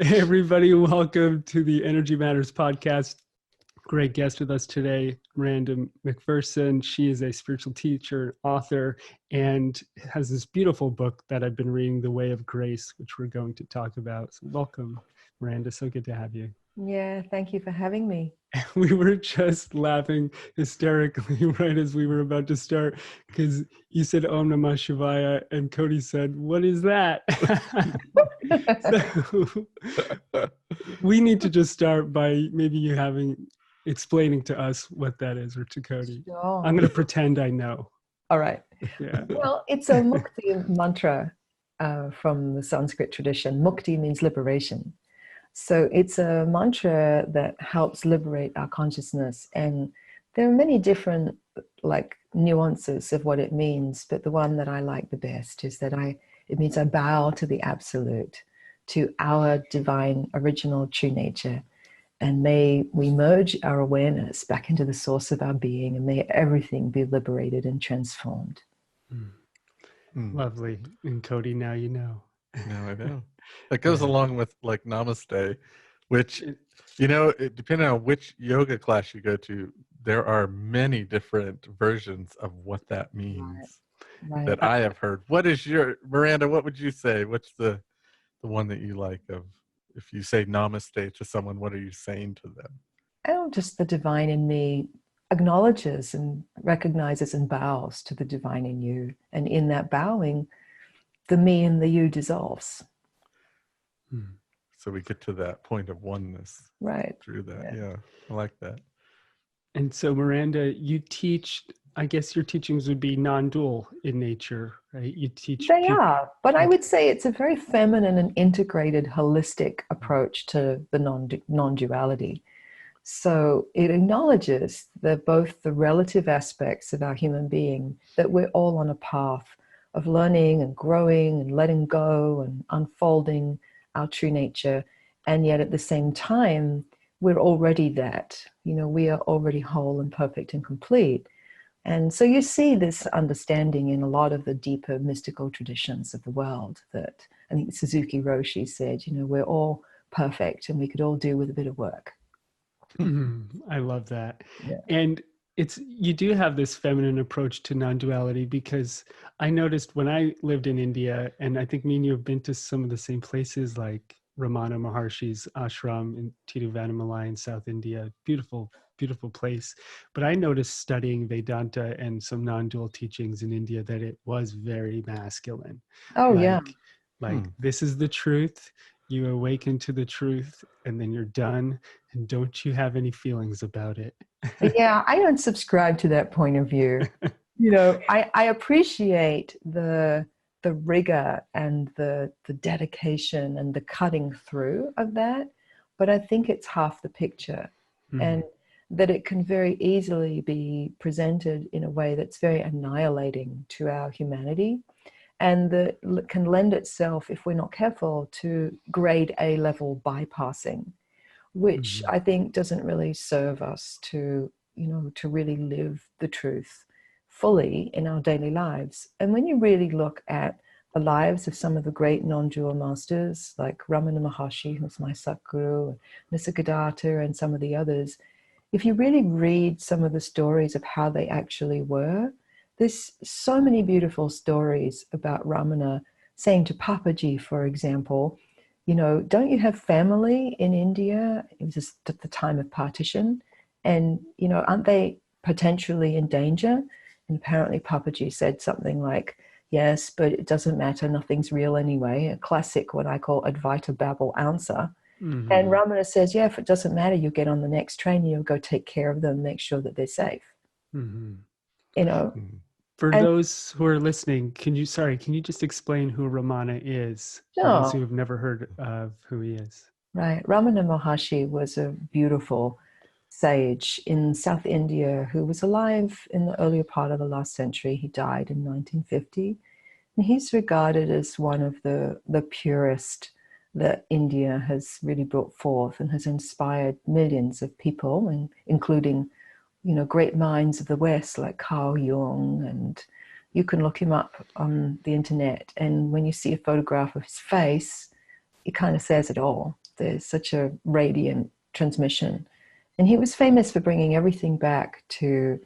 Hey everybody, welcome to the Energy Matters podcast. Great guest with us today, Miranda Macpherson. She is a spiritual teacher, author, and has this beautiful book that I've been reading, The Way of Grace, which we're going to talk about. So welcome, Miranda. So good to have you. Yeah, thank you for having me. We were just laughing hysterically right as we were about to start because you said Om Namah Shivaya and Cody said, "What is that?" So we need to just start by maybe you explaining to us what that is, or to Cody. Sure. I'm going to pretend I know. All right. Yeah. Well, it's a Mukti mantra from the Sanskrit tradition. Mukti means liberation. So it's a mantra that helps liberate our consciousness. And there are many different nuances of what it means, but the one that I like the best is that it means I bow to the absolute, to our divine original true nature. And may we merge our awareness back into the source of our being, and may everything be liberated and transformed. Lovely. And Cody, now you know. Now I know. That goes along with like namaste, which, depending on which yoga class you go to, there are many different versions of what that means that I have heard. What is Miranda, what would you say? What's the one that you like of, if you say namaste to someone, what are you saying to them? Just the divine in me acknowledges and recognizes and bows to the divine in you. And in that bowing, the me and the you dissolves. So we get to that point of oneness. Right. Through that. Yeah. I like that. And so Miranda, you teach, I guess your teachings would be non-dual in nature, right? You teach. They are, but I would say it's a very feminine and integrated, holistic approach to the non-duality. So it acknowledges both the relative aspects of our human being, that we're all on a path of learning and growing and letting go and unfolding our true nature. And yet at the same time, we're already that, we are already whole and perfect and complete. And so you see this understanding in a lot of the deeper mystical traditions of the world, that I think Suzuki Roshi said, we're all perfect and we could all do with a bit of work. I love that. Yeah. And you do have this feminine approach to non-duality, because I noticed when I lived in India, and I think me and you have been to some of the same places, like Ramana Maharshi's ashram in Tiruvannamalai in South India. Beautiful, beautiful place. But I noticed studying Vedanta and some non-dual teachings in India that it was very masculine. Oh, yeah. This is the truth. You awaken to the truth, and then you're done. And don't you have any feelings about it? Yeah, I don't subscribe to that point of view. I appreciate the rigor and the dedication and the cutting through of that, but I think it's half the picture. And that it can very easily be presented in a way that's very annihilating to our humanity, and that can lend itself, if we're not careful, to grade A level bypassing, which I think doesn't really serve us to really live the truth fully in our daily lives. And when you really look at the lives of some of the great non-dual masters, like Ramana Maharshi, who's my Satguru, Nisargadatta, and some of the others, if you really read some of the stories of how they actually were, there's so many beautiful stories about Ramana saying to Papaji, for example, don't you have family in India? It was just at the time of partition. And, aren't they potentially in danger? And apparently Papaji said something like, yes, but it doesn't matter. Nothing's real anyway. A classic, what I call Advaita Babel answer. And Ramana says, yeah, if it doesn't matter, you'll get on the next train, you'll go take care of them, make sure that they're safe. For those who are listening, can you just explain who Ramana is? Sure. For those who have never heard of who he is. Right. Ramana Maharshi was a beautiful sage in South India who was alive in the earlier part of the last century. He died in 1950. And he's regarded as one of the purest that India has really brought forth, and has inspired millions of people, and including great minds of the West like Carl Jung, and you can look him up on the internet. And when you see a photograph of his face, it kind of says it all. There's such a radiant transmission. And he was famous for bringing everything back to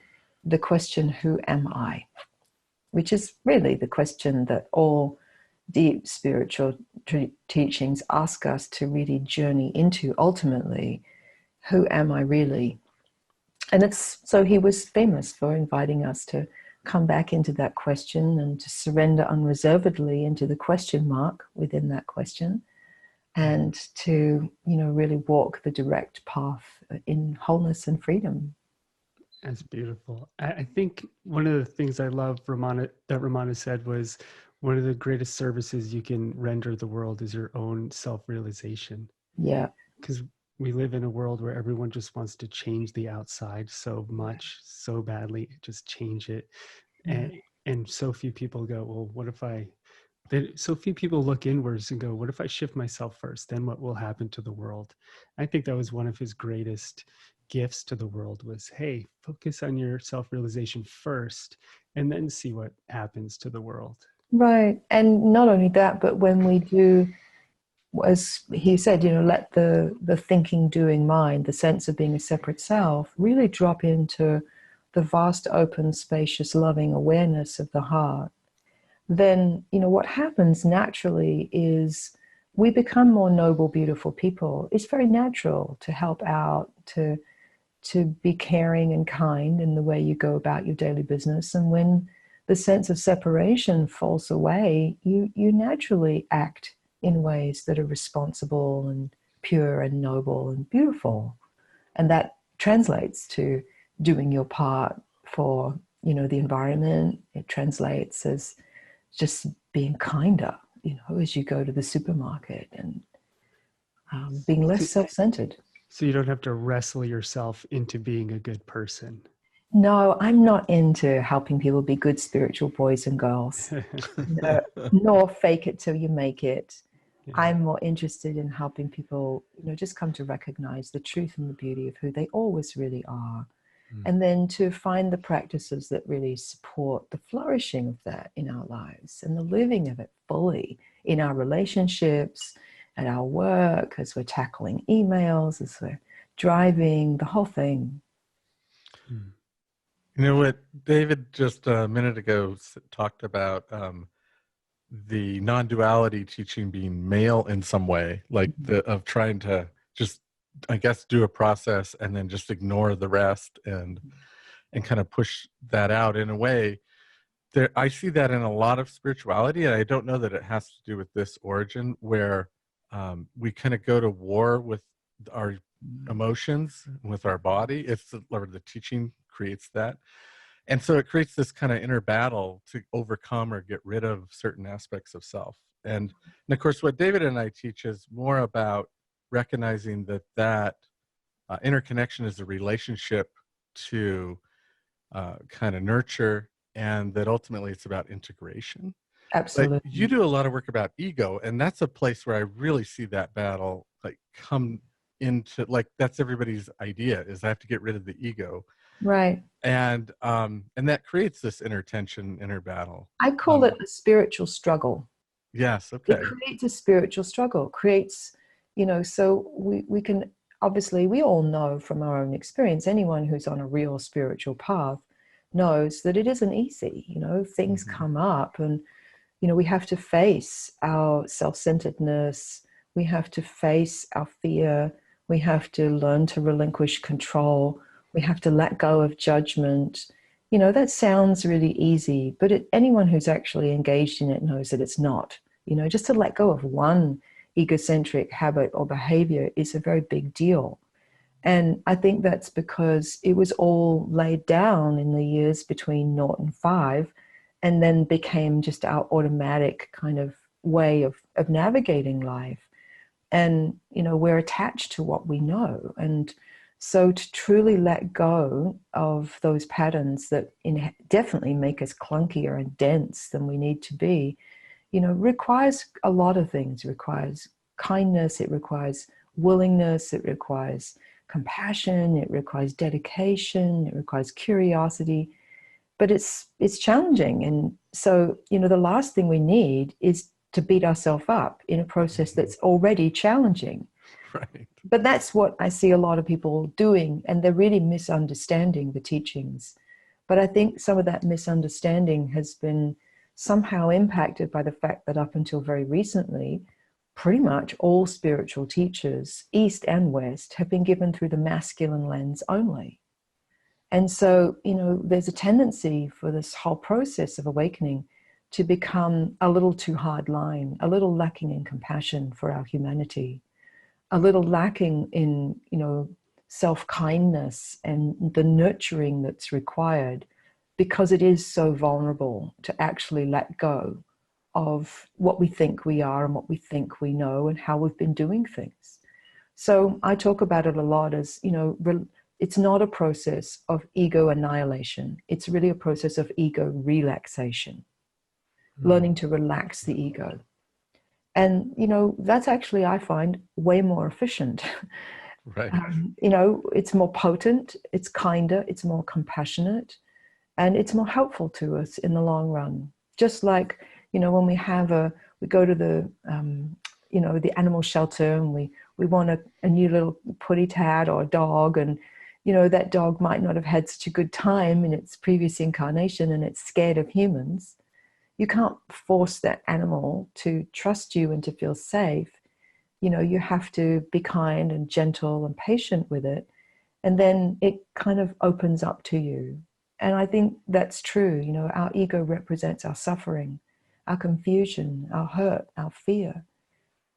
the question, who am I? Which is really the question that all deep spiritual teachings ask us to really journey into ultimately. Who am I really? And it's so he was famous for inviting us to come back into that question and to surrender unreservedly into the question mark within that question, and to, really walk the direct path in wholeness and freedom. That's beautiful. I think one of the things I love Ramana said was, one of the greatest services you can render the world is your own self-realization. Yeah. Because we live in a world where everyone just wants to change the outside so much, so badly, just change it. And so few people go, well, what if so few people look inwards and go, what if I shift myself first? Then what will happen to the world? I think that was one of his greatest gifts to the world was, hey, focus on your self-realization first and then see what happens to the world. Right. And not only that, but when we do, as he said, let the thinking, doing mind, the sense of being a separate self, really drop into the vast, open, spacious, loving awareness of the heart, then, what happens naturally is we become more noble, beautiful people. It's very natural to help out, to be caring and kind in the way you go about your daily business. And when the sense of separation falls away, you naturally act in ways that are responsible and pure and noble and beautiful. And that translates to doing your part for, the environment. It translates as just being kinder, as you go to the supermarket, and being less self-centered. So you don't have to wrestle yourself into being a good person. No, I'm not into helping people be good spiritual boys and girls, nor fake it till you make it. Yeah. I'm more interested in helping people, just come to recognize the truth and the beauty of who they always really are. And then to find the practices that really support the flourishing of that in our lives and the living of it fully in our relationships, at our work, as we're tackling emails, as we're driving, the whole thing. You know what David just a minute ago talked about, the non-duality teaching being male in some way, like of trying to just, I guess, do a process and then just ignore the rest and kind of push that out in a way. I see that in a lot of spirituality, and I don't know that it has to do with this origin where we kind of go to war with our emotions, with our body. Or the teaching creates that. And so it creates this kind of inner battle to overcome or get rid of certain aspects of self. And of course, what David and I teach is more about recognizing that interconnection is a relationship to kind of nurture, and that ultimately it's about integration. Absolutely. But you do a lot of work about ego, and that's a place where I really see that battle come into, that's everybody's idea, is I have to get rid of the ego. Right. And that creates this inner tension, inner battle. I call it a spiritual struggle. Yes, okay. It creates a spiritual struggle, so we can, obviously, we all know from our own experience, anyone who's on a real spiritual path knows that it isn't easy. Things come up, and, we have to face our self-centeredness. We have to face our fear. We have to learn to relinquish control. We have to let go of judgment. That sounds really easy, but anyone who's actually engaged in it knows that it's not. Just to let go of one egocentric habit or behavior is a very big deal. And I think that's because it was all laid down in the years between 0 and 5, and then became just our automatic kind of way of navigating life. And, we're attached to what we know. And so to truly let go of those patterns that definitely make us clunkier and dense than we need to be, requires a lot of things. It requires kindness, it requires willingness, it requires compassion, it requires dedication, it requires curiosity. But it's challenging. And so, the last thing we need is to beat ourselves up in a process that's already challenging. Right. But that's what I see a lot of people doing, and they're really misunderstanding the teachings. But I think some of that misunderstanding has been somehow impacted by the fact that up until very recently, pretty much all spiritual teachers, East and West, have been given through the masculine lens only. And so, there's a tendency for this whole process of awakening to become a little too hard line, a little lacking in compassion for our humanity, a little lacking in, self-kindness and the nurturing that's required, because it is so vulnerable to actually let go of what we think we are and what we think we know and how we've been doing things. So I talk about it a lot as, it's not a process of ego annihilation. It's really a process of ego relaxation, learning to relax the ego. And, that's actually, I find, way more efficient. Right. It's more potent, it's kinder, it's more compassionate, and it's more helpful to us in the long run. Just like, when we go to the, the animal shelter, and we want a new little putty tat or a dog, and, that dog might not have had such a good time in its previous incarnation and it's scared of humans. You can't force that animal to trust you and to feel safe. You have to be kind and gentle and patient with it. And then it kind of opens up to you. And I think that's true. Our ego represents our suffering, our confusion, our hurt, our fear.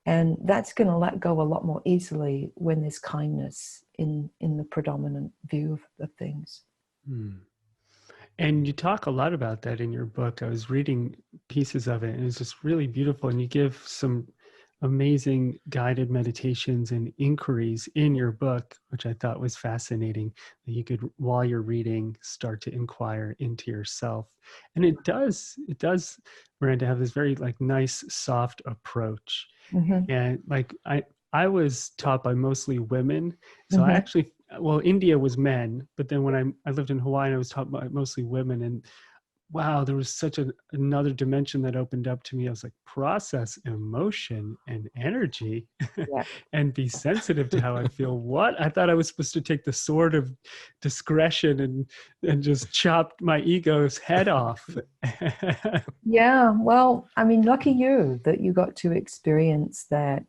And that's going to let go a lot more easily when there's kindness in the predominant view of things. Mm. And you talk a lot about that in your book. I was reading pieces of it, and it's just really beautiful. And you give some amazing guided meditations and inquiries in your book, which I thought was fascinating. That you could, while you're reading, start to inquire into yourself. And it does, Miranda, have this very nice, soft approach. Mm-hmm. And I was taught by mostly women. So I Mm-hmm. actually, India was men, but then when I lived in Hawaii, I was taught by mostly women. And wow, there was such another dimension that opened up to me. I was like, process emotion and energy Yeah. and be sensitive to how I feel. What? I thought I was supposed to take the sword of discretion and just chop my ego's head off. Yeah. Well, lucky you that you got to experience that.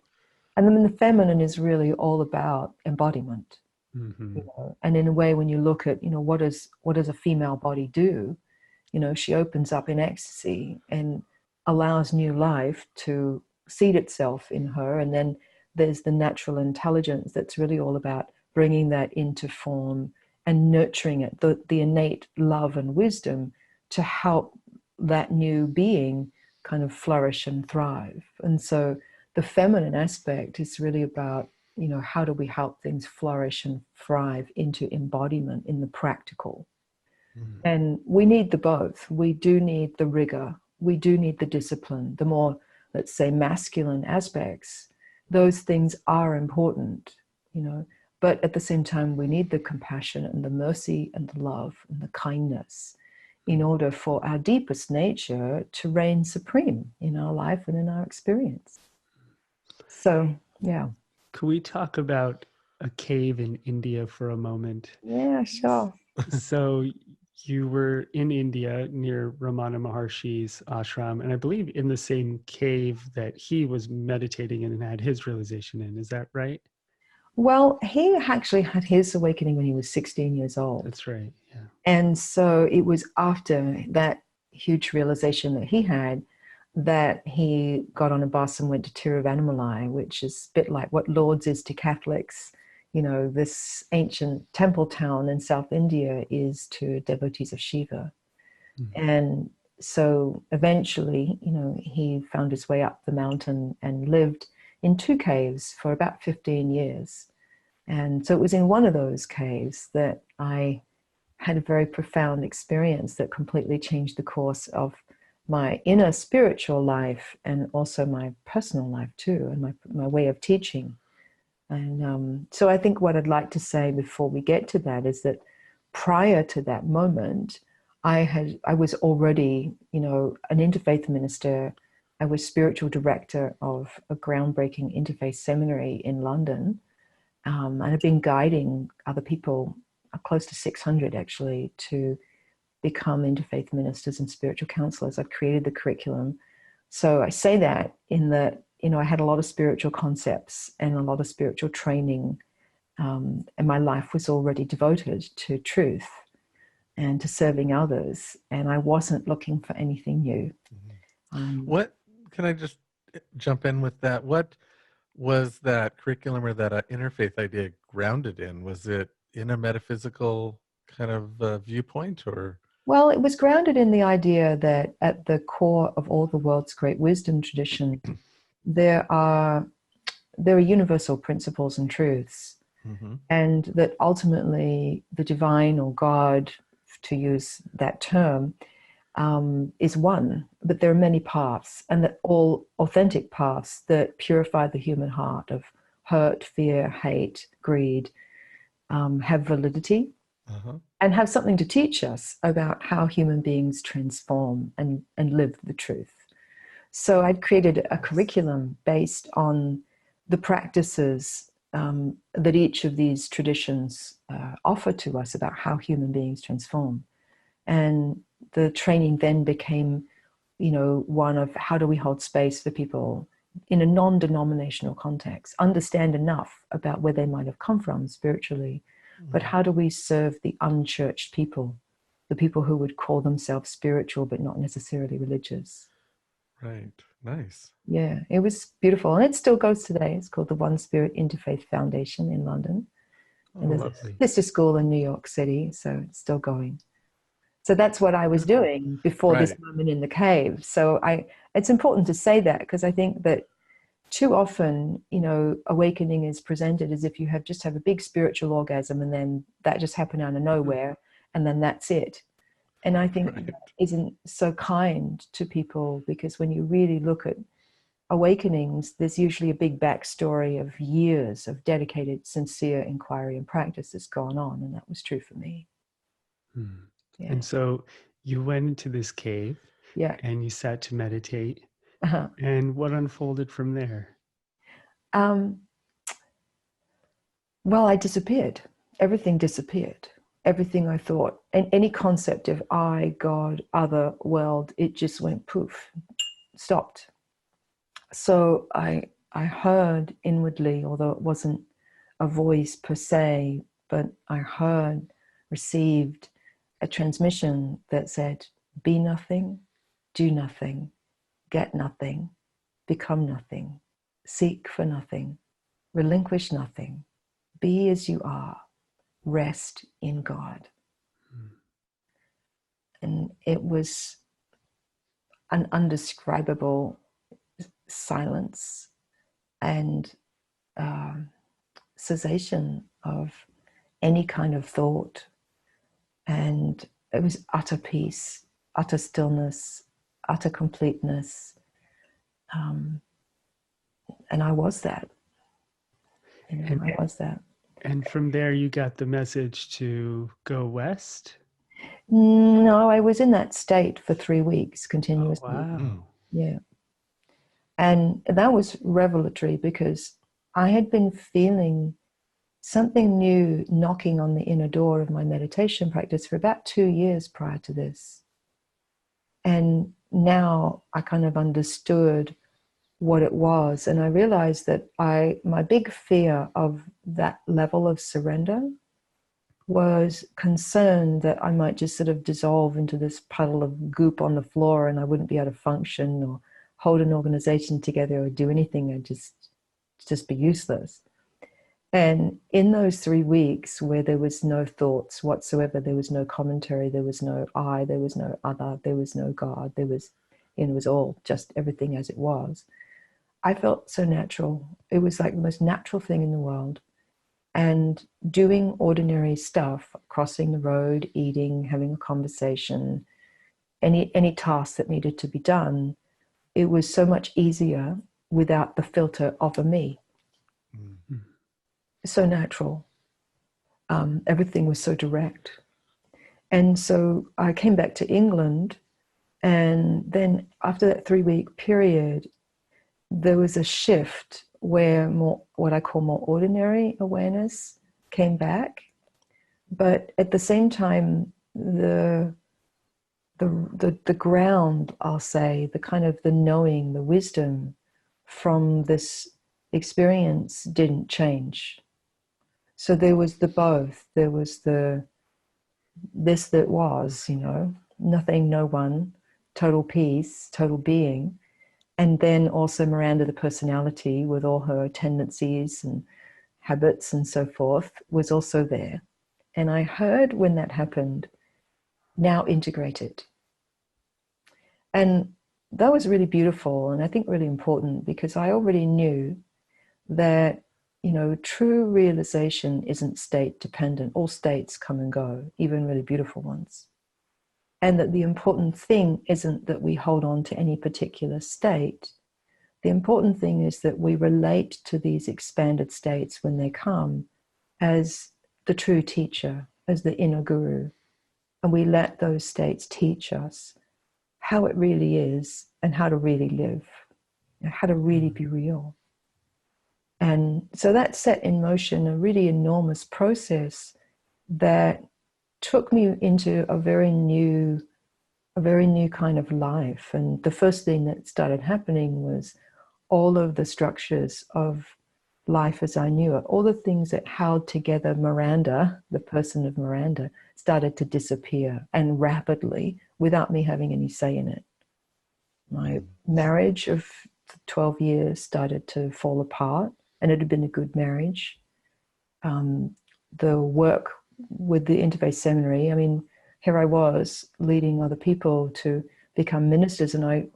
And the feminine is really all about embodiment. Mm-hmm. And in a way, when you look at, what does a female body do? She opens up in ecstasy and allows new life to seed itself in her. And then there's the natural intelligence that's really all about bringing that into form and nurturing it, the innate love and wisdom to help that new being kind of flourish and thrive. And so the feminine aspect is really about, how do we help things flourish and thrive into embodiment in the practical. Mm. And we need the both. We do need the rigor. We do need the discipline. The more, let's say, masculine aspects, those things are important, but at the same time, we need the compassion and the mercy and the love and the kindness in order for our deepest nature to reign supreme in our life and in our experience. So, yeah. Could we talk about a cave in India for a moment? Yeah, sure. So you were in India near Ramana Maharshi's ashram, and I believe in the same cave that he was meditating in and had his realization in. Is that right? Well, he actually had his awakening when he was 16 years old. That's right, yeah. And so it was after that huge realization that he had that he got on a bus and went to Tiruvannamalai, which is a bit like what Lourdes is to Catholics. This ancient temple town in South India is to devotees of Shiva. Mm-hmm. And so eventually, he found his way up the mountain and lived in 2 caves for about 15 years. And so it was in one of those caves that I had a very profound experience that completely changed the course of my inner spiritual life and also my personal life too, and my way of teaching. And so I think what I'd like to say before we get to that is that prior to that moment, I was already, an interfaith minister I was spiritual director of a groundbreaking interfaith seminary in London. And I've been guiding other people, close to 600 actually, to become interfaith ministers and spiritual counselors. I've created the curriculum. So I say that in that, I had a lot of spiritual concepts and a lot of spiritual training, and my life was already devoted to truth and to serving others, and I wasn't looking for anything new. What can I just jump in with that? What was that curriculum or that interfaith idea grounded in? Was it in a metaphysical kind of viewpoint, or? Well, it was grounded in the idea that at the core of all the world's great wisdom tradition, there are universal principles and truths, and that ultimately the divine or God, to use that term, is one, but there are many paths, and that all authentic paths that purify the human heart of hurt, fear, hate, greed, have validity and have something to teach us about how human beings transform and live the truth. So I'd created a curriculum based on the practices that each of these traditions offer to us about how human beings transform. And the training then became, one of how do we hold space for people in a non-denominational context, understand enough about where they might have come from spiritually, but how do we serve the unchurched people, the people who would call themselves spiritual but not necessarily religious. Right. Nice. Yeah, it was beautiful. And it still goes today. It's called the One Spirit Interfaith Foundation in London. And there's a sister school in New York City, so it's still going. So that's what I was doing before this moment in the cave. So it's important to say that, because I think that too often, awakening is presented as if you just have a big spiritual orgasm and then that just happened out of nowhere and then that's it. And I think that isn't so kind to people, because when you really look at awakenings, there's usually a big backstory of years of dedicated, sincere inquiry and practice that's gone on. And that was true for me. Yeah. And so you went into this cave and you sat to meditate. And what unfolded from there? Well, I disappeared. Everything disappeared. Everything I thought, and any concept of I, God, other, world, it just went poof, stopped. So I heard inwardly, although it wasn't a voice per se, but I heard, received a transmission that said, be nothing, do nothing, get nothing, become nothing, seek for nothing, relinquish nothing, be as you are, rest in God. And it was an undescribable silence and cessation of any kind of thought. And it was utter peace, utter stillness, utter completeness. And I was that. I was that. And from there, you got the message to go west? No, I was in that state for 3 weeks continuously. Oh, wow. Yeah. And that was revelatory, because I had been feeling something new knocking on the inner door of my meditation practice for about 2 years prior to this. And now I kind of understood what it was. And I realized that my big fear of that level of surrender was concern that I might just sort of dissolve into this puddle of goop on the floor and I wouldn't be able to function or hold an organization together or do anything. I'd just be useless. And in those 3 weeks where there was no thoughts whatsoever, there was no commentary, there was no I, there was no other, there was no God, it was all just everything as it was. I felt so natural. It was like the most natural thing in the world. And doing ordinary stuff, crossing the road, eating, having a conversation, any task that needed to be done, it was so much easier without the filter of a me. Mm-hmm. So natural. Everything was so direct. And so I came back to England And then after that 3-week period, there was a shift where more, what I call more ordinary awareness came back. But at the same time, the ground, I'll say, the kind of the knowing, the wisdom from this experience didn't change. So there was the both. There was the this that was, nothing, no one, total peace, total being. And then also Miranda, the personality, with all her tendencies and habits and so forth, was also there. And I heard when that happened, now integrated. And that was really beautiful, and I think really important, because I already knew that, true realization isn't state dependent. All states come and go, even really beautiful ones. And that the important thing isn't that we hold on to any particular state. The important thing is that we relate to these expanded states when they come as the true teacher, as the inner guru. And we let those states teach us how it really is and how to really live, how to really be real. And so that set in motion a really enormous process that took me into a very new kind of life. And the first thing that started happening was all of the structures of life as I knew it, all the things that held together Miranda, the person of Miranda, started to disappear, and rapidly, without me having any say in it. My marriage of 12 years started to fall apart, and it had been a good marriage. The work with the Interfaith Seminary, I mean, here I was leading other people to become ministers, and I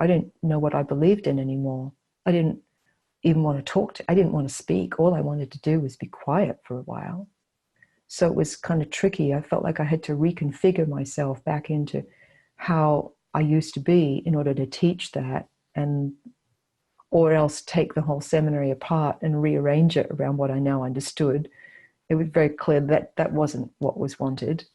didn't know what I believed in anymore. I didn't even want to I didn't want to speak. All I wanted to do was be quiet for a while. So it was kind of tricky. I felt like I had to reconfigure myself back into how I used to be in order to teach that, or else take the whole seminary apart and rearrange it around what I now understood. It was very clear that that wasn't what was wanted.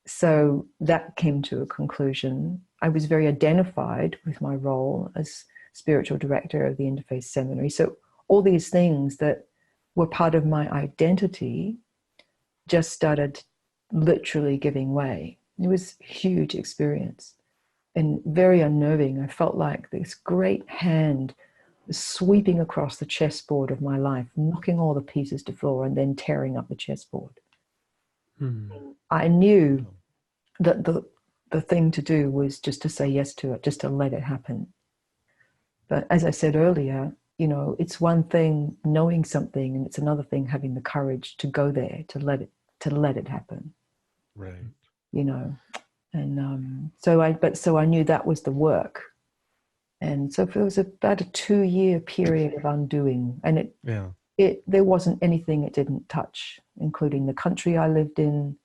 So that came to a conclusion. I was very identified with my role as spiritual director of the Interfaith Seminary. So all these things that were part of my identity just started literally giving way. It was a huge experience and very unnerving. I felt like this great hand was sweeping across the chessboard of my life, knocking all the pieces to the floor and then tearing up the chessboard. I knew that the thing to do was just to say yes to it, just to let it happen. But as I said earlier, it's one thing knowing something, and it's another thing having the courage to go there, to let it happen. Right. And so I knew that was the work. And so it was about a 2-year period of undoing, and there wasn't anything it didn't touch, including the country I lived in.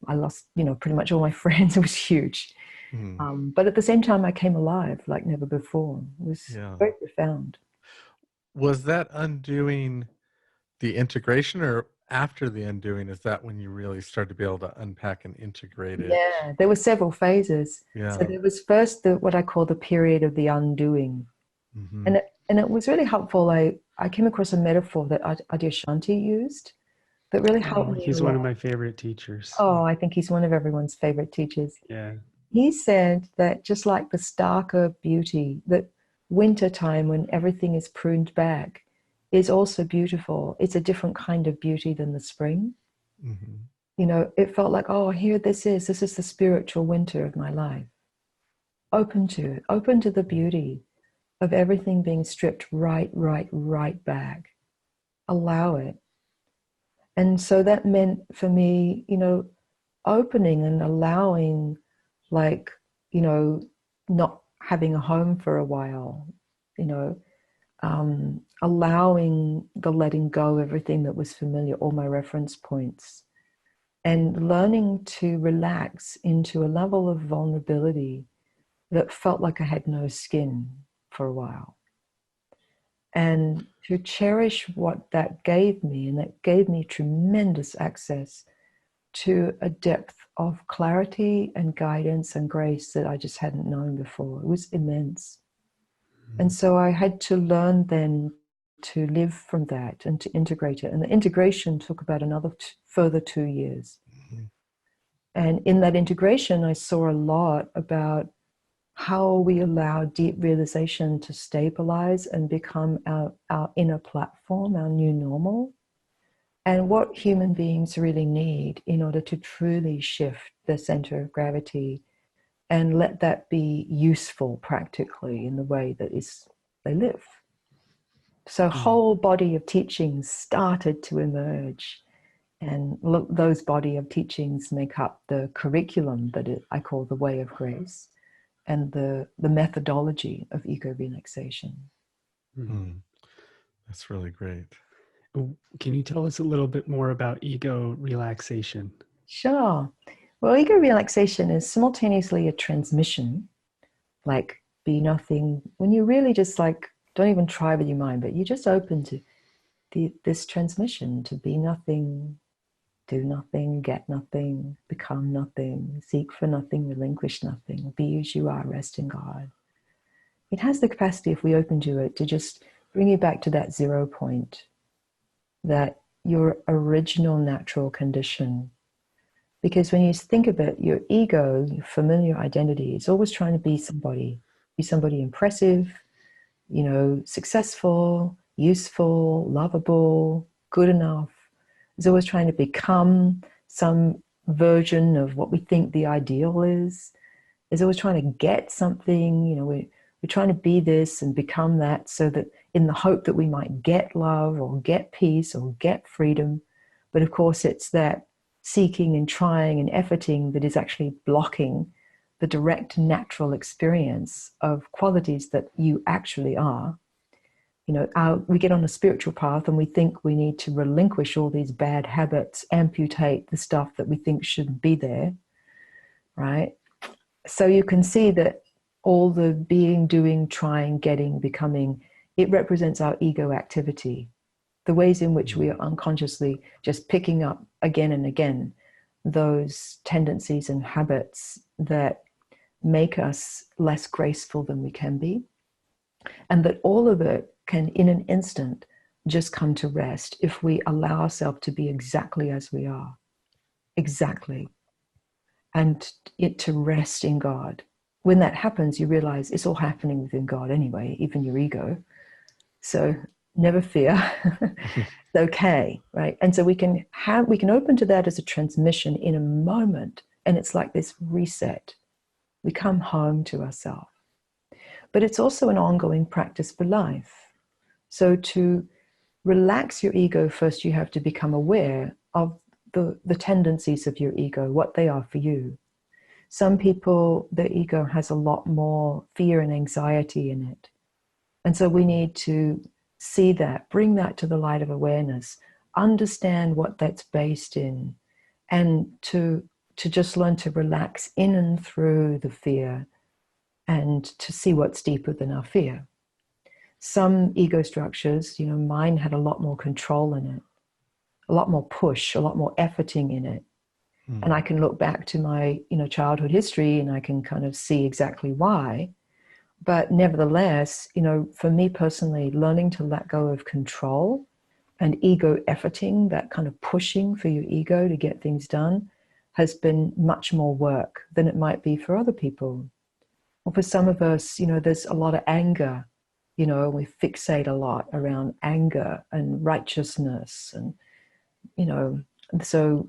I lost, pretty much all my friends. It was huge. But at the same time, I came alive like never before. It was very profound. Was that undoing the integration, or after the undoing, is that when you really started to be able to unpack and integrate it? Yeah, there were several phases. Yeah. So there was first what I call the period of the undoing. And it was really helpful. I came across a metaphor that Adyashanti used that really helped me. He's one of my favorite teachers. Oh, I think he's one of everyone's favorite teachers. Yeah. He said that just like the starker beauty, that wintertime when everything is pruned back is also beautiful. It's a different kind of beauty than the spring. It felt like, oh, here this is the spiritual winter of my life. Open to the beauty of everything being stripped right back. Allow it. And so that meant for me, opening and allowing, not having a home for a while, allowing the letting go of everything that was familiar, all my reference points, and learning to relax into a level of vulnerability that felt like I had no skin for a while. And to cherish what that gave me, and that gave me tremendous access to a depth of clarity and guidance and grace that I just hadn't known before. It was immense. And so I had to learn then to live from that and to integrate it. And the integration took about another further 2 years. And in that integration, I saw a lot about how we allow deep realization to stabilize and become our inner platform, our new normal, and what human beings really need in order to truly shift the center of gravity and let that be useful practically in the way that they live. So a whole body of teachings started to emerge. And those body of teachings make up the curriculum that I call the Way of Grace and the methodology of ego relaxation. That's really great. Can you tell us a little bit more about ego relaxation? Sure. Well, ego relaxation is simultaneously a transmission, like be nothing, when you really just like, don't even try with your mind, but you're just open to this transmission, to be nothing, do nothing, get nothing, become nothing, seek for nothing, relinquish nothing, be as you are, rest in God. It has the capacity, if we open to it, to just bring you back to that 0 point, that your original natural condition. Because when you think of it, your ego, your familiar identity, is always trying to be somebody impressive, successful, useful, lovable, good enough. It's always trying to become some version of what we think the ideal is. It's always trying to get something, we're trying to be this and become that, so that in the hope that we might get love or get peace or get freedom. But of course, it's that seeking and trying and efforting that is actually blocking the direct natural experience of qualities that you actually are. We get on a spiritual path and we think we need to relinquish all these bad habits, amputate the stuff that we think shouldn't be there, right? So you can see that all the being, doing, trying, getting, becoming, it represents our ego activity, the ways in which we are unconsciously just picking up again and again those tendencies and habits that make us less graceful than we can be. And that all of it can, in an instant, just come to rest if we allow ourselves to be exactly as we are. Exactly. And it to rest in God. When that happens, you realize it's all happening within God anyway, even your ego. So never fear. It's okay, right? And so we can open to that as a transmission in a moment, and it's like this reset. We come home to ourselves. But it's also an ongoing practice for life. So to relax your ego, first you have to become aware of the tendencies of your ego, what they are for you. Some people, their ego has a lot more fear and anxiety in it. And so we need to see that, bring that to the light of awareness, understand what that's based in, and to just learn to relax in and through the fear and to see what's deeper than our fear. Some ego structures, mine had a lot more control in it, a lot more push, a lot more efforting in it. And I can look back to my, childhood history and I can kind of see exactly why. But nevertheless, for me personally, learning to let go of control and ego efforting, that kind of pushing for your ego to get things done, has been much more work than it might be for other people. Or for some of us, there's a lot of anger, we fixate a lot around anger and righteousness. And, so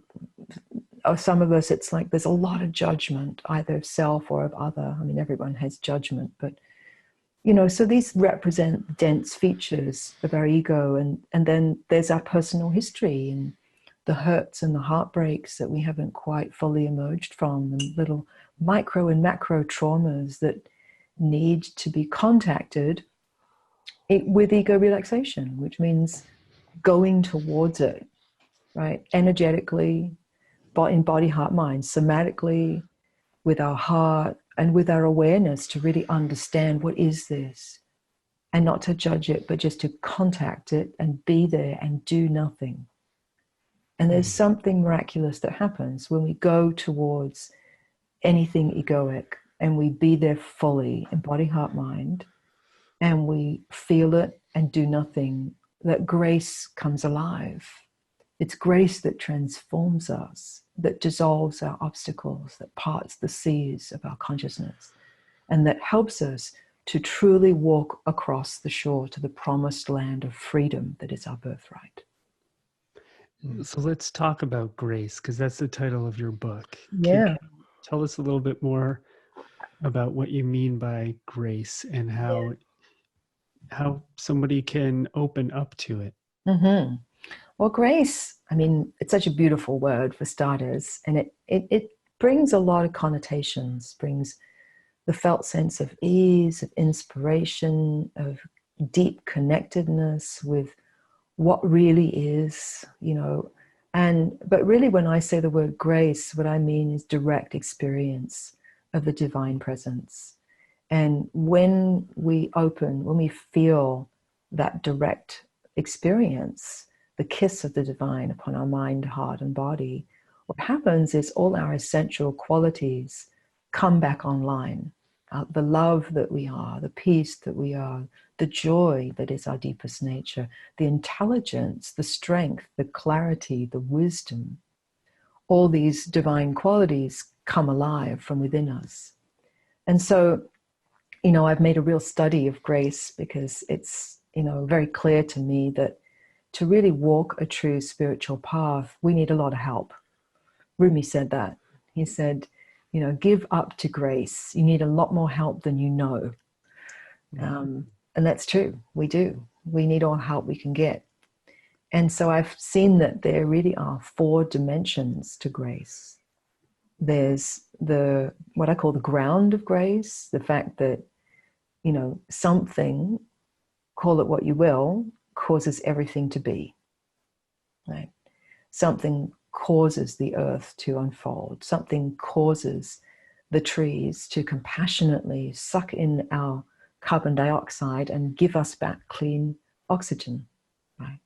some of us, it's like there's a lot of judgment, either of self or of other. I mean, everyone has judgment, but, so these represent dense features of our ego. And then there's our personal history and the hurts and the heartbreaks that we haven't quite fully emerged from, and little micro and macro traumas that need to be contacted with ego relaxation, which means going towards it, right? Energetically, in body, heart, mind, somatically, with our heart and with our awareness, to really understand what is this, and not to judge it, but just to contact it and be there and do nothing. And there's something miraculous that happens when we go towards anything egoic and we be there fully in body, heart, mind, and we feel it and do nothing, that grace comes alive. It's grace that transforms us, that dissolves our obstacles, that parts the seas of our consciousness, and that helps us to truly walk across the shore to the promised land of freedom that is our birthright. So let's talk about grace, because that's the title of your book. Yeah. Can you tell us a little bit more about what you mean by grace and how somebody can open up to it? Mm-hmm. Well, grace, I mean, it's such a beautiful word for starters, and it brings a lot of connotations, brings the felt sense of ease, of inspiration, of deep connectedness with what really is, you know. But really, when I say the word grace, what I mean is direct experience of the divine presence. And when we open, when we feel that direct experience, the kiss of the divine upon our mind, heart, and body, what happens is all our essential qualities come back online. The love that we are, the peace that we are, the joy that is our deepest nature, the intelligence, the strength, the clarity, the wisdom, all these divine qualities come alive from within us. And so, you know, I've made a real study of grace because it's, you know, very clear to me that to really walk a true spiritual path, we need a lot of help. Rumi said that. He said, you know, give up to grace. You need a lot more help than you know. And that's true. We do. We need all help we can get. And so I've seen that there really are 4 dimensions to grace. There's what I call the ground of grace, the fact that, you know, something, call it what you will, causes everything to be. Right? Something causes the earth to unfold. Something causes the trees to compassionately suck in our carbon dioxide and give us back clean oxygen. Right?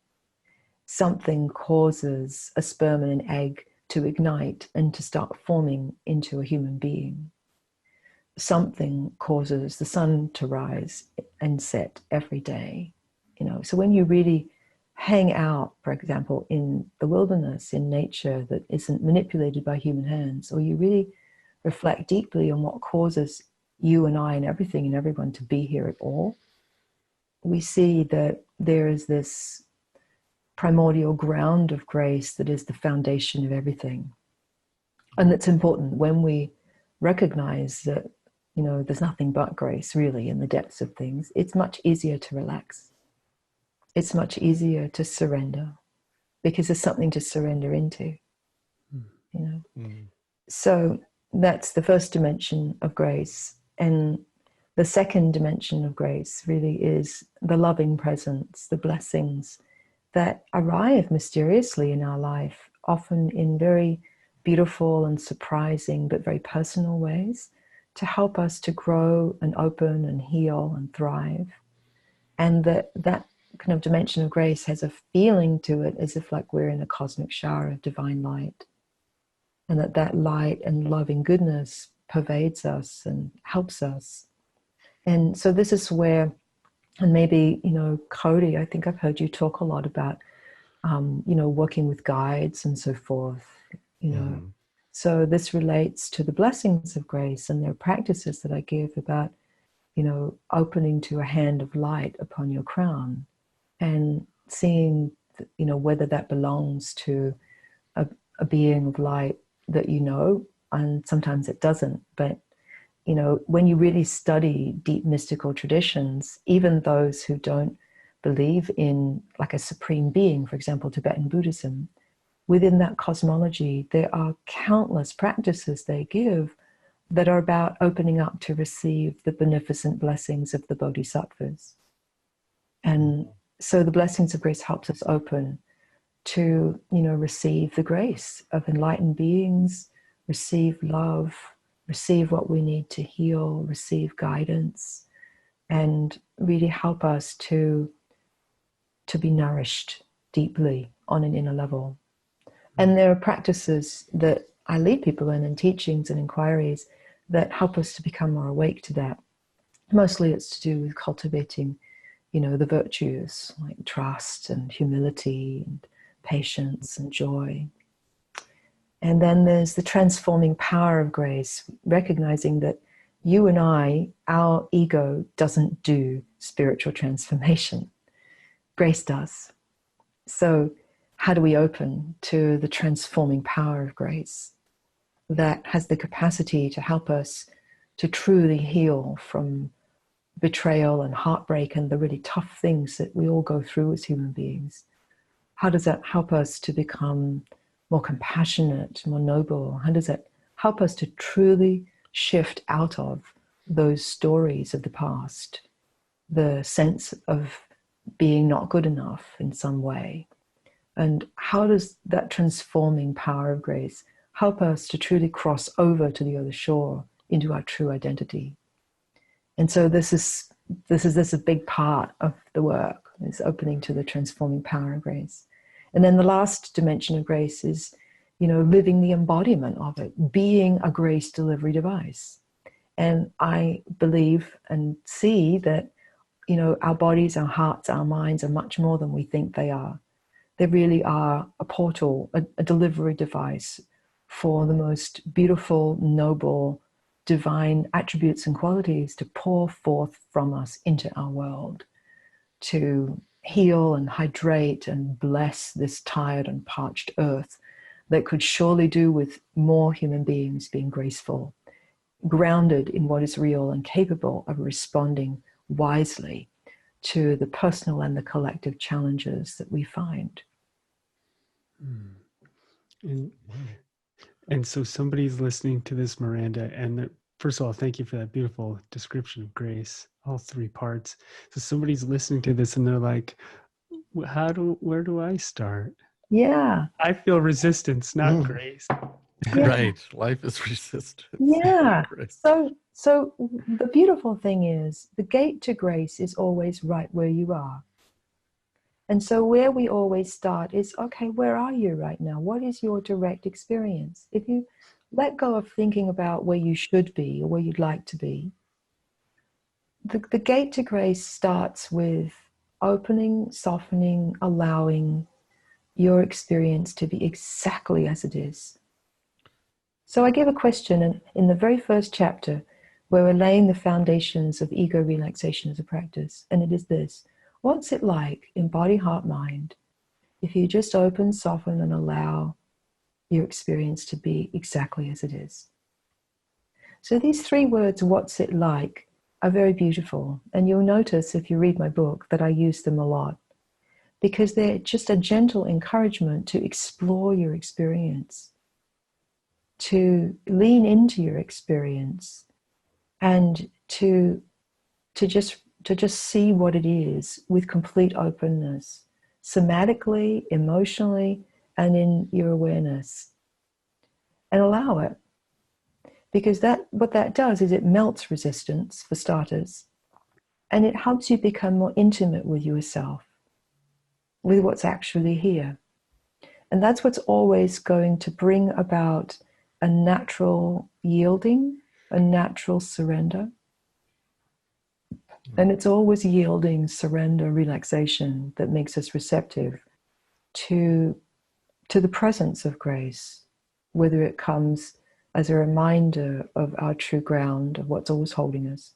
Something causes a sperm and an egg to ignite and to start forming into a human being. Something causes the sun to rise and set every day. You know, so when you really hang out, for example, in the wilderness, in nature that isn't manipulated by human hands, or you really reflect deeply on what causes you and I and everything and everyone to be here at all, we see that there is this primordial ground of grace that is the foundation of everything. And that's important when we recognize that, you know, there's nothing but grace really in the depths of things. It's much easier to relax. It's much easier to surrender because there's something to surrender into, you know. So that's the first dimension of grace. And the second dimension of grace really is the loving presence, the blessings that arrive mysteriously in our life, often in very beautiful and surprising but very personal ways, to help us to grow and open and heal and thrive. And that kind of dimension of grace has a feeling to it as if like we're in a cosmic shower of divine light, and that light and loving goodness pervades us and helps us. And so this is where, and maybe, you know, Cody, I think I've heard you talk a lot about, you know, working with guides and so forth, you know. So this relates to the blessings of grace, and there are practices that I give about, you know, opening to a hand of light upon your crown and seeing, you know, whether that belongs to a being of light that you know, and sometimes it doesn't. But, you know, when you really study deep mystical traditions, even those who don't believe in like a supreme being, for example, Tibetan Buddhism, within that cosmology, there are countless practices they give that are about opening up to receive the beneficent blessings of the bodhisattvas. And so the blessings of grace helps us open to, you know, receive the grace of enlightened beings, receive love, receive what we need to heal, receive guidance, and really help us to be nourished deeply on an inner level. And there are practices that I lead people in, and teachings and inquiries that help us to become more awake to that. Mostly it's to do with cultivating, the virtues like trust and humility and patience and joy. And then there's the transforming power of grace, recognizing that you and I, our ego doesn't do spiritual transformation. Grace does. So how do we open to the transforming power of grace that has the capacity to help us to truly heal from betrayal and heartbreak and the really tough things that we all go through as human beings? How does that help us to become more compassionate, more noble? How does that help us to truly shift out of those stories of the past, the sense of being not good enough in some way? And how does that transforming power of grace help us to truly cross over to the other shore into our true identity? And so this is a big part of the work, is opening to the transforming power of grace. And then the last dimension of grace is, living the embodiment of it, being a grace delivery device. And I believe and see that, our bodies, our hearts, our minds are much more than we think they are. They really are a portal, a delivery device for the most beautiful, noble, divine attributes and qualities to pour forth from us into our world, to heal and hydrate and bless this tired and parched earth that could surely do with more human beings being graceful, grounded in what is real and capable of responding wisely to the personal and the collective challenges that we find. And so somebody's listening to this, Miranda, and first of all, thank you for that beautiful description of grace, all three parts. So somebody's listening to this and they're like, where do I start? Yeah. I feel resistance, not grace. Yeah. Right. Life is resistance. Yeah. So the beautiful thing is the gate to grace is always right where you are. And so where we always start is, okay, where are you right now? What is your direct experience? If you let go of thinking about where you should be or where you'd like to be, the gate to grace starts with opening, softening, allowing your experience to be exactly as it is. So I give a question in the very first chapter where we're laying the foundations of ego relaxation as a practice. And it is this: what's it like in body, heart, mind, if you just open, soften, and allow your experience to be exactly as it is? So these three words, what's it like, are very beautiful. And you'll notice if you read my book that I use them a lot, because they're just a gentle encouragement to explore your experience, to lean into your experience, and to just see what it is with complete openness, somatically, emotionally, and in your awareness, and allow it. Because what that does is it melts resistance, for starters, and it helps you become more intimate with yourself, with what's actually here. And that's what's always going to bring about a natural yielding, a natural surrender. And it's always yielding, surrender, relaxation that makes us receptive to the presence of grace, whether it comes as a reminder of our true ground, of what's always holding us,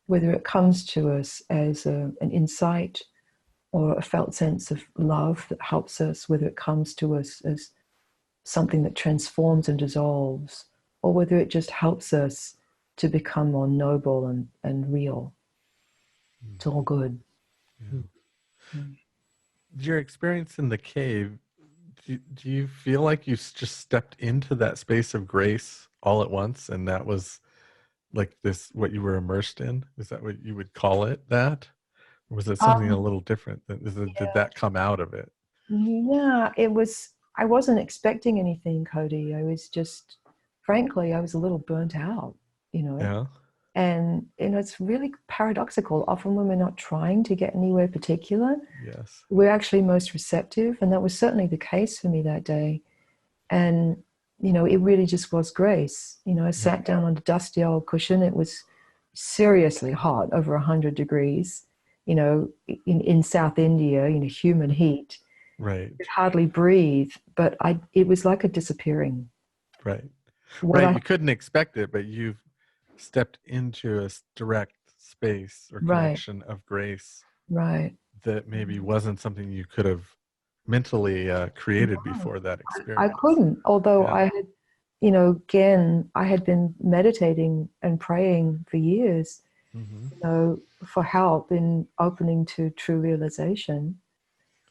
whether it comes to us as an insight or a felt sense of love that helps us, whether it comes to us as something that transforms and dissolves, or whether it just helps us to become more noble and real. It's all good. Yeah. Your experience in the cave, do you feel like you just stepped into that space of grace all at once, and that was like this, what you were immersed in? Is that what you would call it, that? Or was it something a little different? Did that come out of it? Yeah, I wasn't expecting anything, Cody. I was just, frankly, I was a little burnt out, Yeah. And it's really paradoxical. Often when we're not trying to get anywhere particular, Yes. we're actually most receptive. And that was certainly the case for me that day. And, it really just was grace. I sat down on a dusty old cushion. It was seriously hot, over 100 degrees, in South India, human heat. Right. Could hardly breathe, but it was like a disappearing. Right. Right. You couldn't expect it, but you've stepped into a direct space or connection of grace. Right. That maybe wasn't something you could have mentally created before that experience. I couldn't, although I had, again, I had been meditating and praying for years, for help in opening to true realization.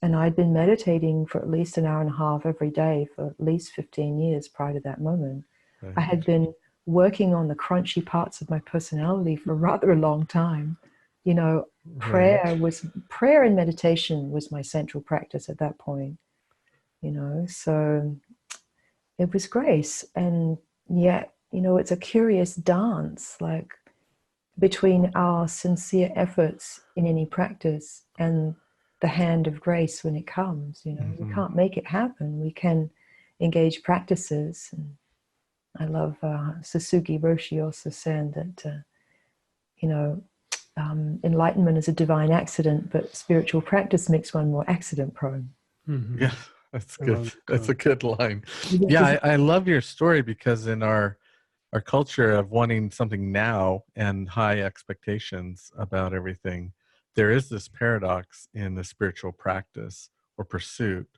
And I'd been meditating for at least an hour and a half every day for at least 15 years prior to that moment. Right. I had been working on the crunchy parts of my personality for rather a long time. Prayer and meditation was my central practice at that point. So it was grace. And yet, it's a curious dance, like between our sincere efforts in any practice and the hand of grace when it comes. We can't make it happen. We can engage practices. And I love Suzuki Roshi also saying that, enlightenment is a divine accident, but spiritual practice makes one more accident prone. Yeah, that's good. That's a good line. Yeah, I love your story, because in our culture of wanting something now and high expectations about everything, there is this paradox in the spiritual practice or pursuit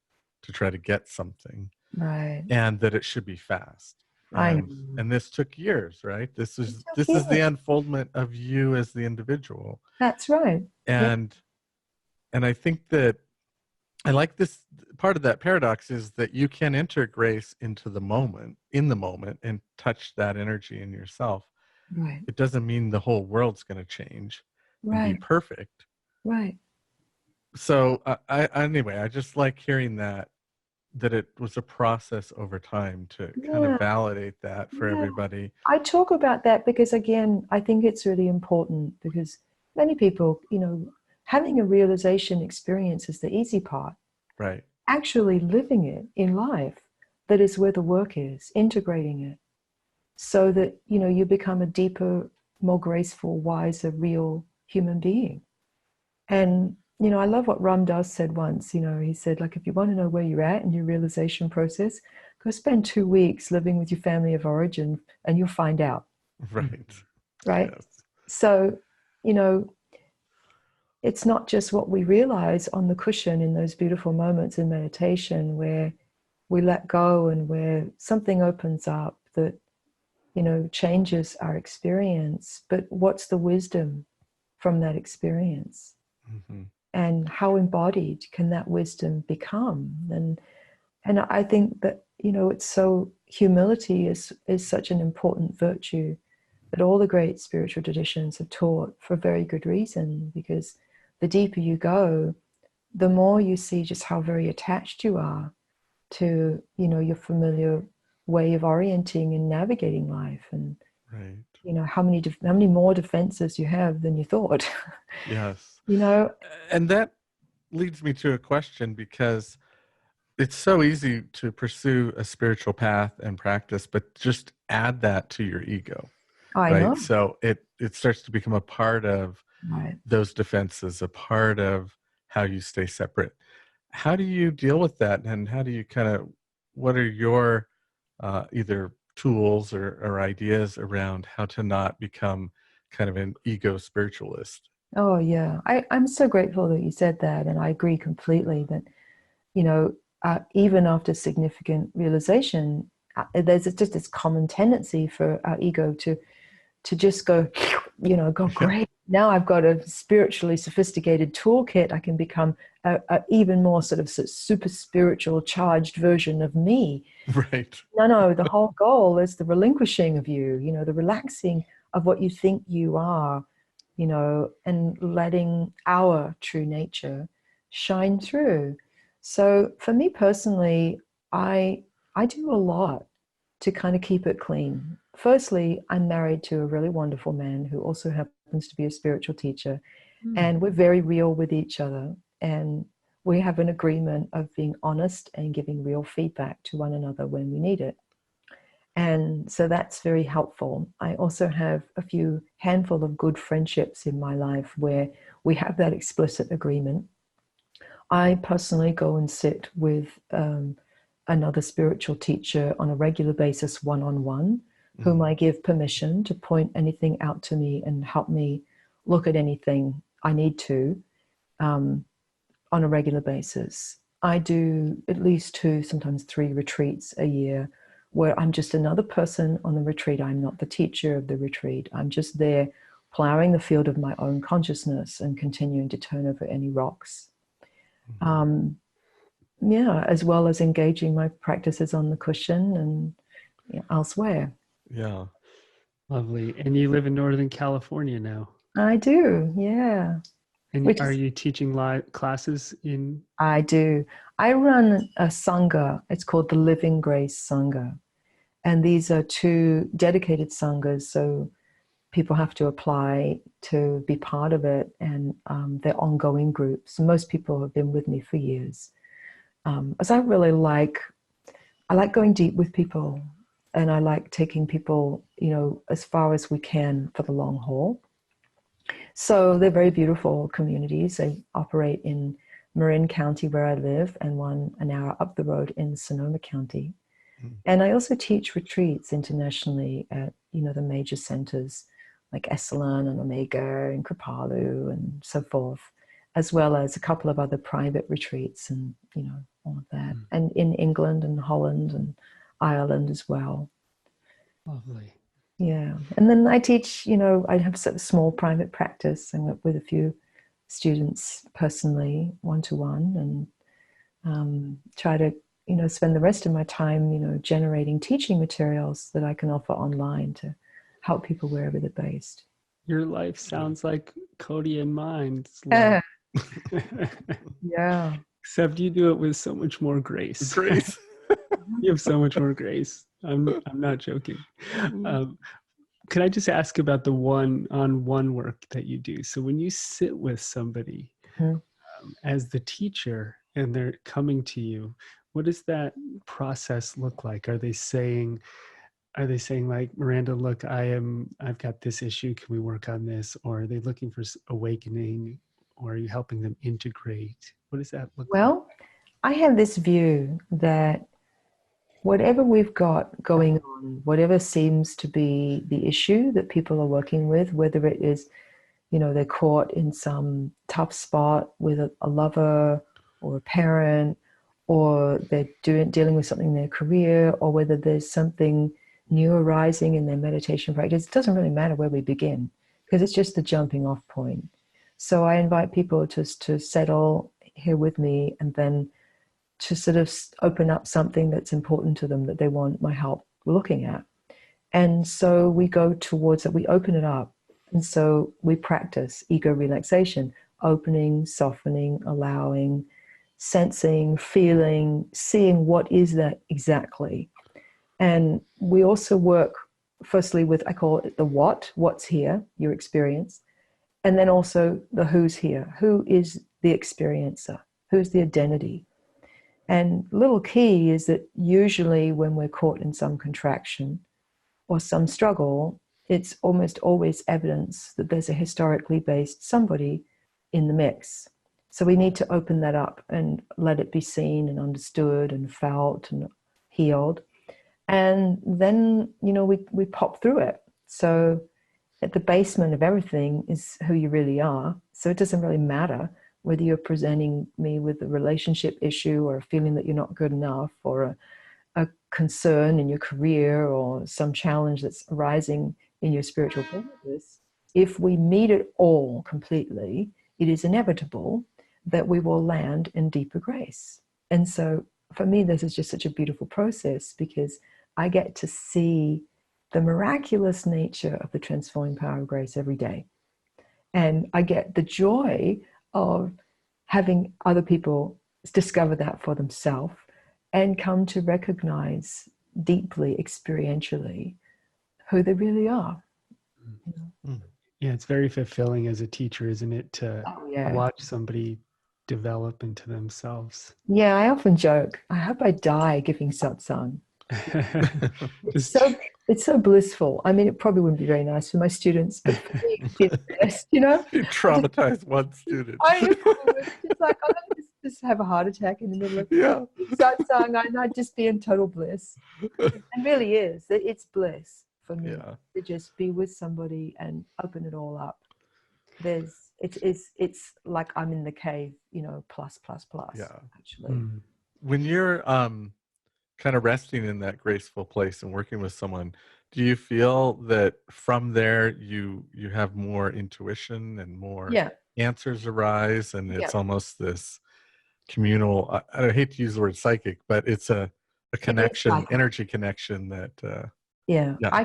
to try to get something, right? And that it should be fast. And this took years, right? This is the unfoldment of you as the individual. That's right. And I think that I like this part of that paradox is that you can enter grace into the moment, and touch that energy in yourself. Right. It doesn't mean the whole world's going to change and be perfect. Right. So anyway, I just like hearing that it was a process over time to kind of validate that for everybody. I talk about that because, again, I think it's really important, because many people, having a realization experience is the easy part. Right. Actually living it in life, that is where the work is, integrating it so that, you become a deeper, more graceful, wiser, real human being. And, I love what Ram Dass said once. He said, like, if you want to know where you're at in your realization process, go spend 2 weeks living with your family of origin and you'll find out. Right. Right. Yes. So, it's not just what we realize on the cushion in those beautiful moments in meditation where we let go and where something opens up that, changes our experience, but what's the wisdom from that experience? And how embodied can that wisdom become? And I think that, it's so, humility is such an important virtue that all the great spiritual traditions have taught for very good reason, because the deeper you go, the more you see just how very attached you are to, your familiar way of orienting and navigating life. And, how many more defenses you have than you thought. Yes. And that leads me to a question, because it's so easy to pursue a spiritual path and practice, but just add that to your ego. I know. So it starts to become a part of those defenses, a part of how you stay separate. How do you deal with that? And how do you what are your either tools or ideas around how to not become kind of an ego spiritualist? Oh, yeah. I'm so grateful that you said that. And I agree completely that, even after significant realization, there's just this common tendency for our ego to just go, great. Now I've got a spiritually sophisticated toolkit. I can become a even more sort of super spiritual charged version of me. Right. No, the whole goal is the relinquishing of you, the relaxing of what you think you are, and letting our true nature shine through. So for me personally, I do a lot to kind of keep it clean. Firstly, I'm married to a really wonderful man who also happens to be a spiritual teacher, and we're very real with each other. And we have an agreement of being honest and giving real feedback to one another when we need it. And so that's very helpful. I also have a few handful of good friendships in my life where we have that explicit agreement. I personally go and sit with another spiritual teacher on a regular basis, one-on-one, whom I give permission to point anything out to me and help me look at anything I need to on a regular basis. I do at least 2, sometimes 3 retreats a year where I'm just another person on the retreat. I'm not the teacher of the retreat. I'm just there plowing the field of my own consciousness and continuing to turn over any rocks. Yeah, as well as engaging my practices on the cushion and elsewhere. Yeah. Lovely. And you live in Northern California now. I do, yeah. And are you teaching live classes in? I do. I run a Sangha. It's called the Living Grace Sangha. And these are 2 dedicated Sanghas. So people have to apply to be part of it. And they're ongoing groups. Most people have been with me for years. As I really like going deep with people. And I like taking people, as far as we can for the long haul. So they're very beautiful communities. They operate in Marin County, where I live, and one an hour up the road in Sonoma County. And I also teach retreats internationally at, the major centers like Esalen and Omega and Kripalu and so forth, as well as a couple of other private retreats and, all of that. And in England and Holland and Ireland as well. Lovely. Yeah. And then I teach, I have sort of small private practice. I work with a few students personally, one-to-one, and try to, spend the rest of my time, generating teaching materials that I can offer online to help people wherever they're based. Your life sounds like Cody and mine. Yeah. Except you do it with so much more grace. You have so much more grace. I'm not joking. Could I just ask about the one-on-one work that you do? So when you sit with somebody as the teacher and they're coming to you, what does that process look like? Are they saying like, Miranda, look, I've got this issue. Can we work on this? Or are they looking for awakening? Or are you helping them integrate? What does that look like? Well, I have this view that whatever we've got going on, whatever seems to be the issue that people are working with, whether it is, they're caught in some tough spot with a lover or a parent, or they're dealing with something in their career, or whether there's something new arising in their meditation practice, it doesn't really matter where we begin, because it's just the jumping off point. So I invite people just to settle here with me and then to sort of open up something that's important to them that they want my help looking at. And so we go towards it, we open it up. And so we practice ego relaxation, opening, softening, allowing, sensing, feeling, seeing what is that exactly. And we also work firstly with, I call it the what's here, your experience. And then also the who's here, who is the experiencer, who's the identity. And little key is that usually when we're caught in some contraction or some struggle, it's almost always evidence that there's a historically based somebody in the mix. So we need to open that up and let it be seen and understood and felt and healed. And then, we pop through it. So at the basement of everything is who you really are. So it doesn't really matter whether you're presenting me with a relationship issue or a feeling that you're not good enough or a concern in your career or some challenge that's arising in your spiritual practice. If we meet it all completely, it is inevitable that we will land in deeper grace. And so for me, this is just such a beautiful process because I get to see the miraculous nature of the transforming power of grace every day. And I get the joy of having other people discover that for themselves and come to recognize deeply, experientially, who they really are. Yeah, it's very fulfilling as a teacher, isn't it, to watch somebody develop into themselves. Yeah, I often joke, I hope I die giving satsang. It's Just so it's so blissful. I mean, it probably wouldn't be very nice for my students, but for me, it'd be the best, you know? You traumatize one student. It probably would. It's like, I'm going to just have a heart attack in the middle of Yeah. satsang, and I'd just be in total bliss. It really is. It's bliss for me Yeah. to just be with somebody and open it all up. It's like I'm in the cave, you know, plus, Yeah. actually. When you're kind of resting in that graceful place and working with someone, do you feel that from there you have more intuition and more Yeah. answers arise, and it's Yeah. almost this communal, I hate to use the word psychic, but it's a connection, psychic. energy connection that Yeah. yeah. I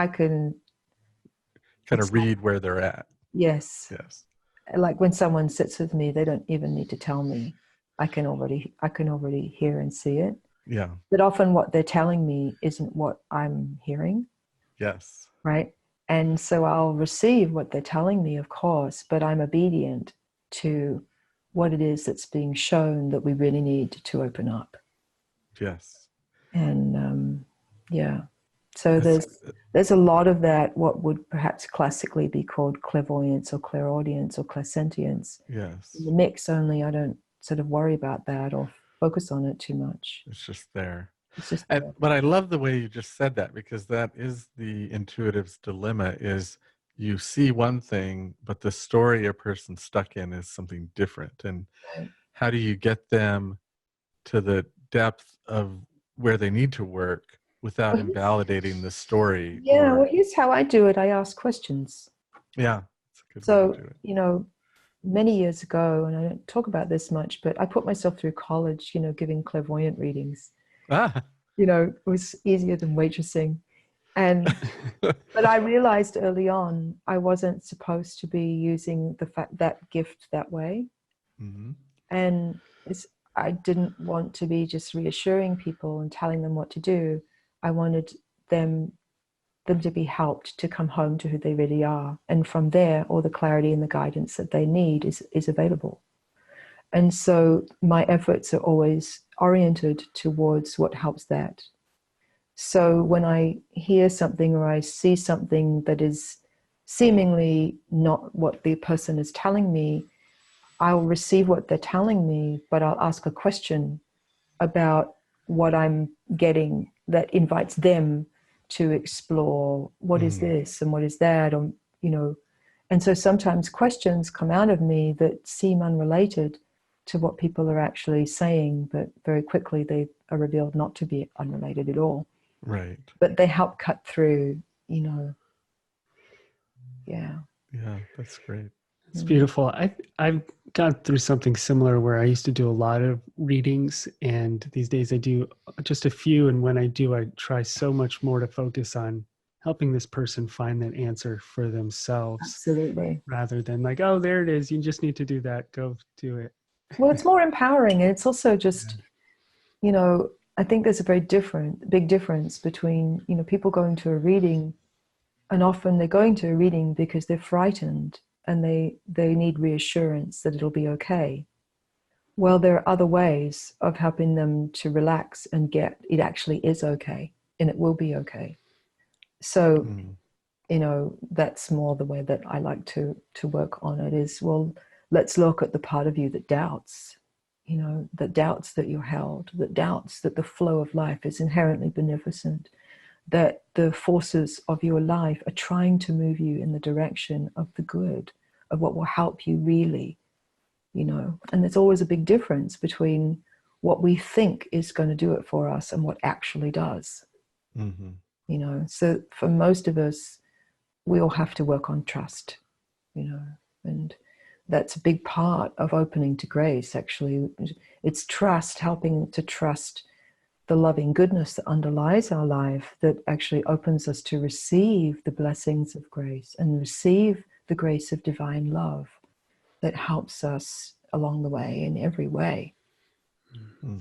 can kind of read where they're at. Yes. Yes. Like when someone sits with me, they don't even need to tell me. I can already hear and see it. Yeah. But often what they're telling me isn't what I'm hearing. Yes. Right. And so I'll receive what they're telling me, of course, but I'm obedient to what it is that's being shown that we really need to open up. Yes. And yeah. So there's a lot of that, what would perhaps classically be called clairvoyance or clairaudience or clairsentience. Yes. In the mix, only I don't sort of worry about that or focus on it too much. It's just there. It's just But I love the way you just said that, because that is the intuitive's dilemma, is you see one thing, but the story a person's stuck in is something different. And right. How do you get them to the depth of where they need to work without invalidating the story? Yeah, well, here's how I do it. I ask questions. Yeah, it's a good way to do it. You know, many years ago, and I don't talk about this much, but I put myself through college, you know, giving clairvoyant readings. You know, it was easier than waitressing. But I realized early on I wasn't supposed to be using that gift that way. Mm-hmm. And I didn't want to be just reassuring people and telling them what to do. I wanted them to be helped to come home to who they really are. And from there, all the clarity and the guidance that they need is available. And so my efforts are always oriented towards what helps that. So when I hear something or I see something that is seemingly not what the person is telling me, I'll receive what they're telling me, but I'll ask a question about what I'm getting that invites them to explore what is this and what is that, or, you know. And so sometimes questions come out of me that seem unrelated to what people are actually saying, but very quickly they are revealed not to be unrelated at all. Right. But they help cut through, you know. Yeah. Yeah, that's great. It's beautiful. I've gone through something similar where I used to do a lot of readings, and these days I do just a few. And when I do, I try so much more to focus on helping this person find that answer for themselves. Absolutely. Rather than like, oh, there it is. You just need to do that. Go do it. Well, it's more empowering. And it's also just, you know, I think there's a very big difference between, you know, people going to a reading, and often they're going to a reading because they're frightened and they need reassurance that it'll be okay. Well, there are other ways of helping them to relax and get it actually is okay and it will be okay. So, you know, that's more the way that I like to work on it is, well, let's look at the part of you that doubts, you know, that doubts that you're held, that doubts that the flow of life is inherently beneficent, that the forces of your life are trying to move you in the direction of the good, of what will help you really, you know. And there's always a big difference between what we think is going to do it for us and what actually does. Mm-hmm. You know, so for most of us, we all have to work on trust, you know, and that's a big part of opening to grace, actually. It's trust, helping to trust the loving goodness that underlies our life, that actually opens us to receive the blessings of grace and receive the grace of divine love that helps us along the way in every way. Mm-hmm.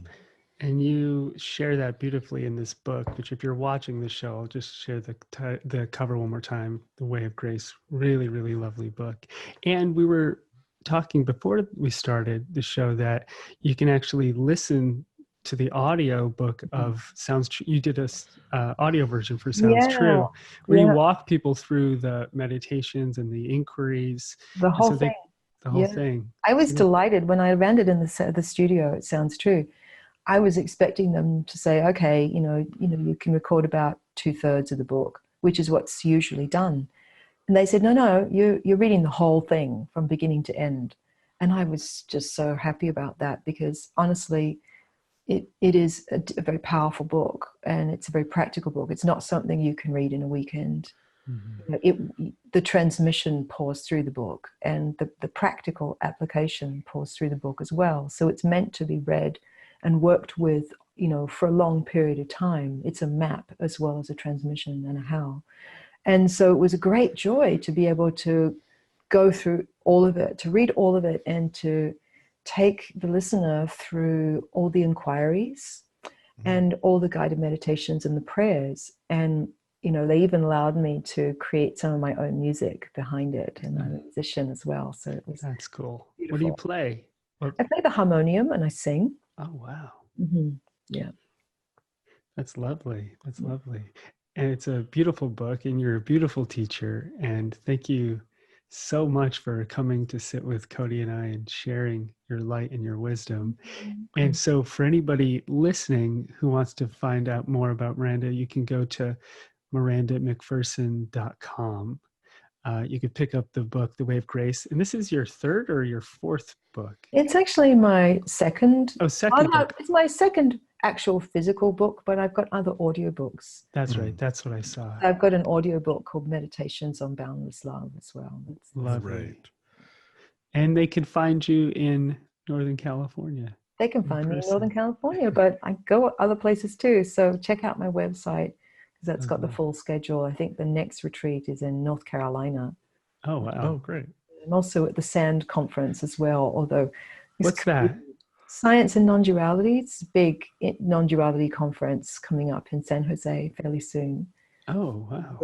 And you share that beautifully in this book, which if you're watching the show, I'll just share the cover one more time, The Way of Grace. Really, really lovely book. And we were talking before we started the show that you can actually listen to the audio book of Sounds True. You did a audio version for Sounds Yeah, True, where you yeah, walk people through the meditations and the inquiries. the And whole so thing. the whole Yeah, thing. I was So delighted when I landed in the studio. It Sounds True. I was expecting them to say, okay, you can record about 2/3 of the book, which is what's usually done. And they said, no, you're reading the whole thing from beginning to end. And I was just so happy about that because honestly, it is a very powerful book and it's a very practical book. It's not something you can read in a weekend. The transmission pours through the book and the practical application pours through the book as well. So it's meant to be read and worked with, for a long period of time. It's a map as well as a transmission and a how. And so it was a great joy to be able to go through all of it, to read all of it, and to take the listener through all the inquiries and all the guided meditations and the prayers. And, they even allowed me to create some of my own music behind it. And I'm a musician as well. So it was that's cool. beautiful. What do you play? I play the harmonium and I sing. Oh, wow. Yeah. That's lovely. That's lovely. And it's a beautiful book and you're a beautiful teacher. And thank you so much for coming to sit with Cody and I and sharing your light and your wisdom. And so for anybody listening who wants to find out more about Miranda, you can go to mirandamacpherson.com. You could pick up the book, The Way of Grace. And this is your third or your fourth book? It's actually my second. Oh, second book. It's my second actual physical book, but I've got other audiobooks. That's right. That's what I saw. I've got an audiobook called Meditations on Boundless Love as well. That's lovely. Right. And they can find you in Northern California. They can find me in Northern California, but I go other places too. So check out my website because that's got the full schedule. I think the next retreat is in North Carolina. Oh, wow. Oh, great. And also at the SAND conference as well, although what's that? Science and Non-Duality. It's a big non-duality conference coming up in San Jose fairly soon. Oh, wow.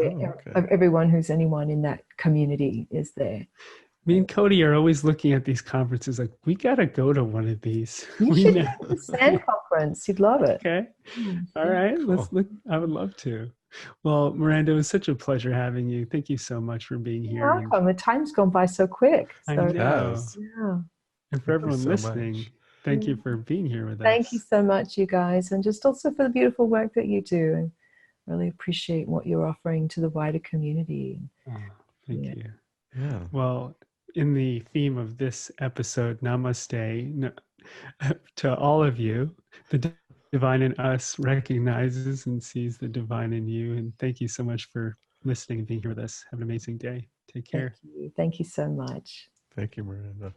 Everyone who's anyone in that community is there. Me and Cody are always looking at these conferences like, we got to go to one of these. You should go to the SAND conference. You'd love it. Okay. All right. Cool. Let's look. I would love to. Well, Miranda, it was such a pleasure having you. Thank you so much for being here. You're welcome. The time's gone by so quick. So, I know. Yeah. And for everyone listening, thank you for being here with us. Thank you so much, you guys. And just also for the beautiful work that you do. And really appreciate what you're offering to the wider community. Oh, thank you. Yeah. Well, in the theme of this episode, namaste, to all of you, the divine in us recognizes and sees the divine in you. And thank you so much for listening and being here with us. Have an amazing day. Take care. Thank you so much. Thank you, Miranda.